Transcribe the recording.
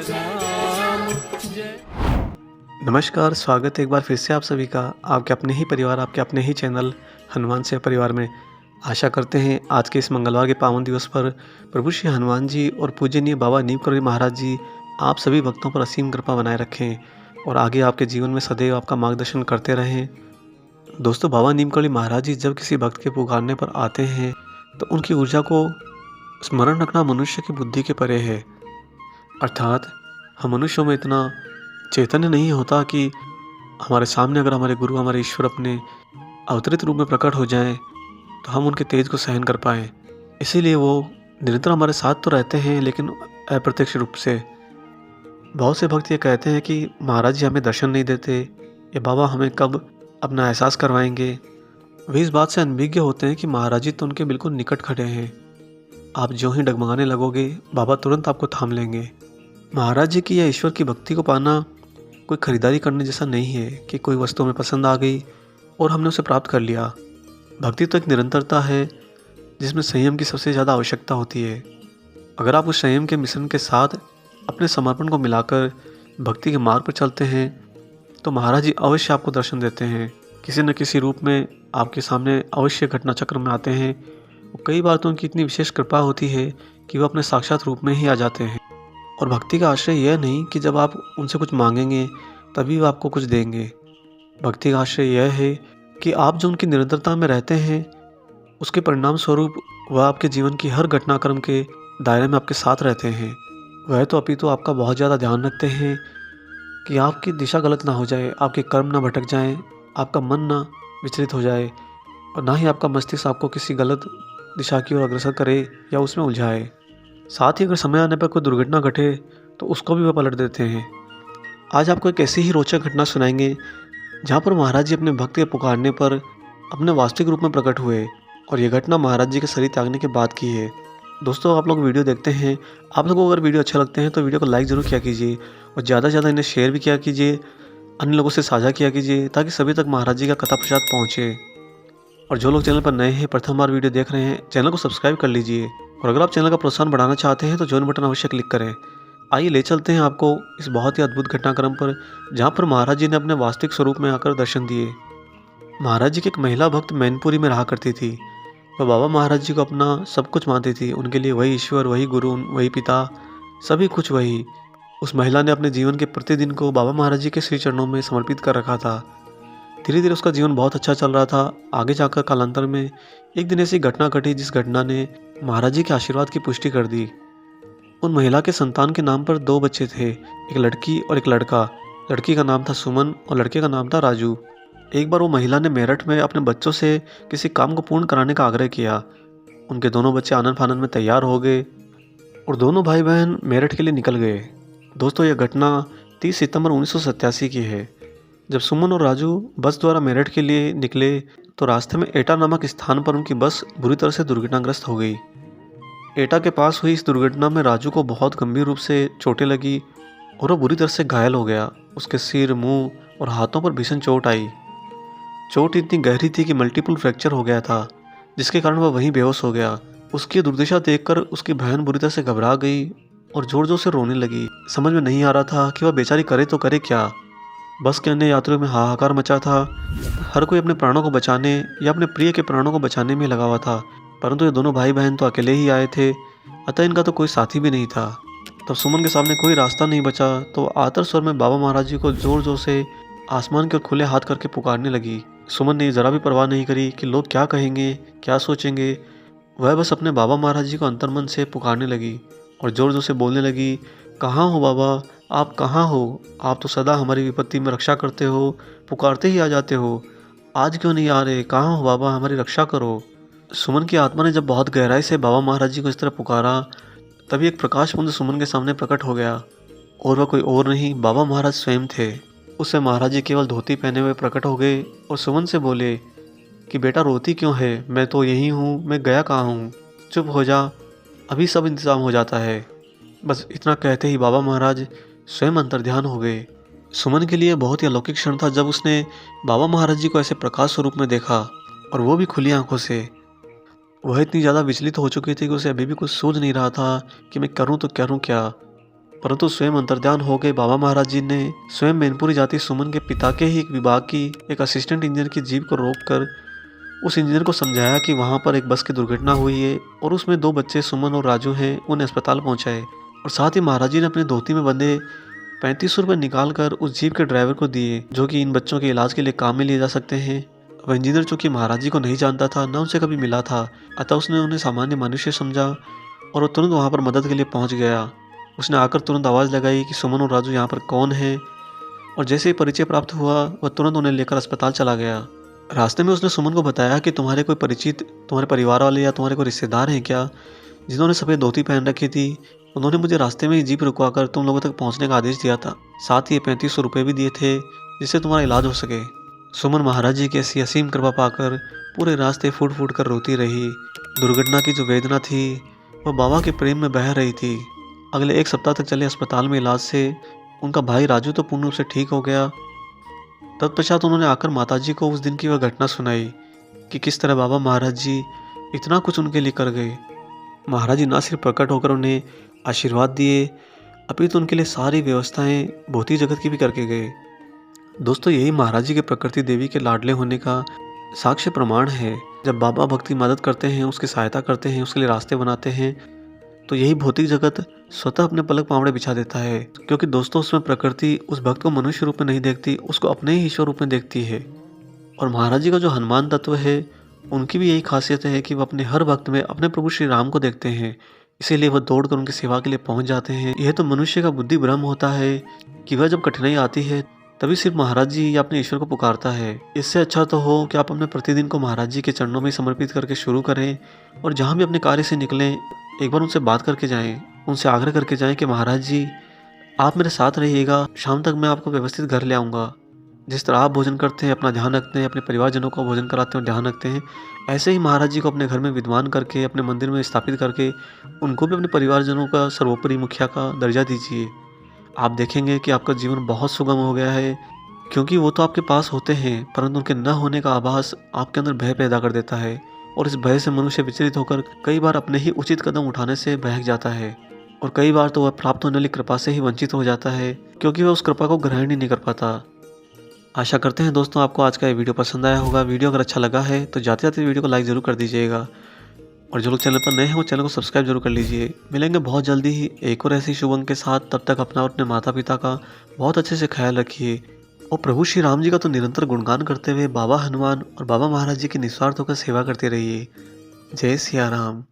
राम जय। नमस्कार, स्वागत है एक बार फिर से आप सभी का आपके अपने ही परिवार, आपके अपने ही चैनल हनुमान सेवा परिवार में। आशा करते हैं आज के इस मंगलवार के पावन दिवस पर प्रभु श्री हनुमान जी और पूजनीय बाबा नीम करौली महाराज जी आप सभी भक्तों पर असीम कृपा बनाए रखें और आगे आपके जीवन में सदैव आपका मार्गदर्शन करते रहें। दोस्तों, बाबा नीम करौली महाराज जी जब किसी भक्त के पुकारने पर आते हैं तो उनकी ऊर्जा को स्मरण रखना मनुष्य की बुद्धि के परे है। अर्थात हम मनुष्यों में इतना चैतन्य नहीं होता कि हमारे सामने अगर हमारे गुरु, हमारे ईश्वर अपने अवतरित रूप में प्रकट हो जाएं तो हम उनके तेज को सहन कर पाएँ। इसीलिए वो निरंतर हमारे साथ तो रहते हैं, लेकिन अप्रत्यक्ष रूप से। बहुत से भक्त ये कहते हैं कि महाराज जी हमें दर्शन नहीं देते, या बाबा हमें कब अपना एहसास करवाएंगे। वे इस बात से अनभिज्ञ होते हैं कि महाराज जी तो उनके बिल्कुल निकट खड़े हैं। आप जो ही डगमगाने लगोगे, बाबा तुरंत आपको थाम लेंगे। महाराज जी की या ईश्वर की भक्ति को पाना कोई खरीदारी करने जैसा नहीं है कि कोई वस्तु हमें पसंद आ गई और हमने उसे प्राप्त कर लिया। भक्ति तो एक निरंतरता है जिसमें संयम की सबसे ज़्यादा आवश्यकता होती है। अगर आप उस संयम के मिश्रण के साथ अपने समर्पण को मिलाकर भक्ति के मार्ग पर चलते हैं तो महाराज जी अवश्य आपको दर्शन देते हैं। किसी न किसी रूप में आपके सामने अवश्य घटना चक्र में आते हैं। और कई बार तो उनकी इतनी विशेष कृपा होती है कि वो अपने साक्षात रूप में ही आ जाते हैं। और भक्ति का आश्रय यह नहीं कि जब आप उनसे कुछ मांगेंगे तभी वो आपको कुछ देंगे। भक्ति का आश्रय यह है कि आप जो उनकी निरंतरता में रहते हैं उसके परिणाम स्वरूप वह आपके जीवन की हर घटनाक्रम के दायरे में आपके साथ रहते हैं। वह तो अपितु आपका बहुत ज़्यादा ध्यान रखते हैं कि आपकी दिशा गलत ना हो जाए, आपके कर्म ना भटक जाएं, आपका मन ना विचलित हो जाए और ना ही आपका मस्तिष्क आपको किसी गलत दिशा की ओर अग्रसर करे या उसमें उलझाए। साथ ही अगर समय आने पर कोई दुर्घटना घटे तो उसको भी वह पलट देते हैं। आज आपको एक ऐसी ही रोचक घटना सुनाएंगे जहाँ पर महाराज जी अपने भक्त के पुकारने पर अपने वास्तविक रूप में प्रकट हुए, और यह घटना महाराज जी के शरीर त्यागने के बाद की है। दोस्तों, आप लोग वीडियो देखते हैं, आप लोगों को अगर वीडियो अच्छा लगते हैं तो वीडियो को लाइक ज़रूर किया कीजिए और ज़्यादा से ज़्यादा इन्हें शेयर भी किया कीजिए, अन्य लोगों से साझा किया कीजिए ताकि सभी तक महाराज जी का कथा प्रसाद पहुँचे। और जो लोग चैनल पर नए हैं, प्रथम बार वीडियो देख रहे हैं, चैनल को सब्सक्राइब कर लीजिए। और अगर आप चैनल का प्रोत्साहन बढ़ाना चाहते हैं तो जॉइन बटन अवश्य क्लिक करें। आइए ले चलते हैं आपको इस बहुत ही अद्भुत घटनाक्रम पर जहाँ पर महाराज जी ने अपने वास्तविक स्वरूप में आकर दर्शन दिए। महाराज जी की एक महिला भक्त मैनपुरी में रहा करती थी। वह बाबा महाराज जी को अपना सब कुछ मानती थी। उनके लिए वही ईश्वर, वही गुरु, वही पिता, सभी कुछ वही। उस महिला ने अपने जीवन के प्रतिदिन को बाबा महाराज जी के श्री चरणों में समर्पित कर रखा था। धीरे धीरे उसका जीवन बहुत अच्छा चल रहा था। आगे जाकर कालांतर में एक दिन ऐसी घटना घटी जिस घटना ने महाराज जी के आशीर्वाद की पुष्टि कर दी। उन महिला के संतान के नाम पर 2 बच्चे थे, एक लड़की और एक लड़का। लड़की का नाम था सुमन और लड़के का नाम था राजू। एक बार वो महिला ने मेरठ में अपने बच्चों से किसी काम को पूर्ण कराने का आग्रह किया। उनके दोनों बच्चे आनन फानन में तैयार हो गए और दोनों भाई बहन मेरठ के लिए निकल गए। दोस्तों, यह घटना 30 सितंबर 1987 की है। जब सुमन और राजू बस द्वारा मेरठ के लिए निकले तो रास्ते में एटा नामक स्थान पर उनकी बस बुरी तरह से दुर्घटनाग्रस्त हो गई। एटा के पास हुई इस दुर्घटना में राजू को बहुत गंभीर रूप से चोटें लगी और वह बुरी तरह से घायल हो गया। उसके सिर, मुंह और हाथों पर भीषण चोट आई। चोट इतनी गहरी थी कि मल्टीपल फ्रैक्चर हो गया था, जिसके कारण वह वहीं बेहोश हो गया। उसकी दुर्दशा देखकर उसकी बहन बुरी तरह से घबरा गई और जोर जोर से रोने लगी। समझ में नहीं आ रहा था कि वह बेचारी करे तो करे क्या। बस के अन्य यात्रियों में हाहाकार मचा था। हर कोई अपने प्राणों को बचाने या अपने प्रिय के प्राणों को बचाने में लगा हुआ था, परंतु ये दोनों भाई बहन तो अकेले ही आए थे, अतः इनका तो कोई साथी भी नहीं था। तब सुमन के सामने कोई रास्ता नहीं बचा तो आतर स्वर में बाबा महाराज जी को जोर जोर से आसमान की ओर खुले हाथ करके पुकारने लगी। सुमन ने ज़रा भी परवाह नहीं करी कि लोग क्या कहेंगे, क्या सोचेंगे। वह बस अपने बाबा महाराज जी को अंतर्मन से पुकारने लगी और जोर जोर से बोलने लगी, कहाँ हो बाबा, आप कहाँ हो? आप तो सदा हमारी विपत्ति में रक्षा करते हो, पुकारते ही आ जाते हो। आज क्यों नहीं आ रहे? कहाँ हो बाबा, हमारी रक्षा करो। सुमन की आत्मा ने जब बहुत गहराई से बाबा महाराज जी को इस तरह पुकारा, तभी एक प्रकाश पुंज सुमन के सामने प्रकट हो गया, और वह कोई और नहीं, बाबा महाराज स्वयं थे। उससे महाराज जी केवल धोती पहने हुए प्रकट हो गए और सुमन से बोले कि बेटा रोती क्यों है? मैं तो यही हूँ, मैं गया कहाँ हूँ? चुप हो जा, अभी सब इंतजाम हो जाता है। बस इतना कहते ही बाबा महाराज स्वयं अंतर्ध्यान हो गए। सुमन के लिए बहुत ही अलौकिक क्षण था जब उसने बाबा महाराज जी को ऐसे प्रकाश स्वरूप में देखा, और वो भी खुली आंखों से। वह इतनी ज़्यादा विचलित हो चुकी थी कि उसे अभी भी कुछ सूझ नहीं रहा था कि मैं करूं तो करूं क्या। परंतु स्वयं अंतर्ध्यान हो गए बाबा महाराज जी ने स्वयं मैनपुरी जाति सुमन के पिता के ही एक विभाग की एक असिस्टेंट इंजीनियर की जीप को रोककर उस इंजीनियर को समझाया कि वहां पर एक बस की दुर्घटना हुई है और उसमें 2 बच्चे सुमन और राजू हैं, उन्हें अस्पताल पहुंचाए। और साथ ही महाराज जी ने अपनी धोती में बंधे 3500 रुपये निकाल कर उस जीप के ड्राइवर को दिए, जो कि इन बच्चों के इलाज के लिए काम में लिए जा सकते हैं। वह इंजीनियर चूंकि महाराज जी को नहीं जानता था, न उनसे कभी मिला था, अतः उसने उन्हें सामान्य मनुष्य समझा और वह तुरंत वहां पर मदद के लिए पहुंच गया। उसने आकर तुरंत आवाज़ लगाई कि सुमन और राजू यहाँ पर कौन है, और जैसे ही परिचय प्राप्त हुआ वह तुरंत उन्हें लेकर अस्पताल चला गया। रास्ते में उसने सुमन को बताया कि तुम्हारे कोई परिचित, तुम्हारे परिवार वाले या तुम्हारे कोई रिश्तेदार हैं क्या, जिन्होंने सफ़ेद धोती पहन रखी थी। उन्होंने मुझे रास्ते में ही जीप रुकवाकर तुम लोगों तक पहुंचने का आदेश दिया था, साथ ही 3500 रुपये भी दिए थे जिससे तुम्हारा इलाज हो सके। सुमन महाराज जी की ऐसी असीम कृपा पाकर पूरे रास्ते फूट फूट कर रोती रही। दुर्घटना की जो वेदना थी वह बाबा के प्रेम में बह रही थी। अगले 1 सप्ताह तक चले अस्पताल में इलाज से उनका भाई राजू तो पूर्ण रूप से ठीक हो गया। तत्पश्चात उन्होंने आकर माताजी को उस दिन की वह घटना सुनाई कि किस तरह बाबा महाराज जी इतना कुछ उनके लिए कर गए। महाराज जी न सिर्फ प्रकट होकर उन्हें आशीर्वाद दिए, अपितु उनके लिए सारी व्यवस्थाएं भौतिक जगत की भी करके गए। दोस्तों, यही महाराज जी के प्रकृति देवी के लाडले होने का साक्ष्य प्रमाण है। जब बाबा भक्त की मदद करते हैं, उसकी सहायता करते हैं, उसके लिए रास्ते बनाते हैं, तो यही भौतिक जगत स्वतः अपने पलक पावड़े बिछा देता है। क्योंकि दोस्तों, उसमें प्रकृति उस भक्त को मनुष्य रूप में नहीं देखती, उसको अपने ही ईश्वर रूप में देखती है। और महाराज जी का जो हनुमान तत्व है, उनकी भी यही खासियत है कि वह अपने हर भक्त में अपने प्रभु श्री राम को देखते हैं, इसीलिए वह दौड़कर उनकी सेवा के लिए पहुंच जाते हैं। यह तो मनुष्य का बुद्धि भ्रम होता है कि वह जब कठिनाई आती है तभी सिर्फ महाराज जी या अपने ईश्वर को पुकारता है। इससे अच्छा तो हो कि आप अपने प्रतिदिन को महाराज जी के चरणों में समर्पित करके शुरू करें, और जहाँ भी अपने कार्य से निकलें एक बार उनसे बात करके जाएं, उनसे आग्रह करके जाएं कि महाराज जी आप मेरे साथ रहिएगा, शाम तक मैं आपको व्यवस्थित घर ले आऊँगा। जिस तरह आप भोजन करते हैं, अपना ध्यान रखते हैं, अपने परिवारजनों को भोजन कराते हैं और ध्यान रखते हैं, ऐसे ही महाराज जी को अपने घर में विद्वान करके, अपने मंदिर में स्थापित करके उनको भी अपने परिवारजनों का सर्वोपरि मुखिया का दर्जा दीजिए। आप देखेंगे कि आपका जीवन बहुत सुगम हो गया है, क्योंकि वो तो आपके पास होते हैं, परंतु उनके न होने का आभास आपके अंदर भय पैदा कर देता है, और इस भय से मनुष्य विचलित होकर कई बार अपने ही उचित कदम उठाने से बहक जाता है, और कई बार तो वह प्राप्त होने वाली कृपा से ही वंचित हो जाता है, क्योंकि वह उस कृपा को ग्रहण ही नहीं कर पाता। आशा करते हैं दोस्तों आपको आज का ये वीडियो पसंद आया होगा। वीडियो अगर अच्छा लगा है तो जाते जाते वीडियो को लाइक ज़रूर कर दीजिएगा, और जो लोग चैनल पर नए हैं वो चैनल को सब्सक्राइब जरूर कर लीजिए। मिलेंगे बहुत जल्दी ही एक और ऐसी शुभ अंक के साथ। तब तक अपना और अपने माता पिता का बहुत अच्छे से ख्याल रखिए, और प्रभु श्री राम जी का तो निरंतर गुणगान करते हुए बाबा हनुमान और बाबा महाराज जी की निस्वार्थ होकर सेवा करते रहिए। जय सिया राम।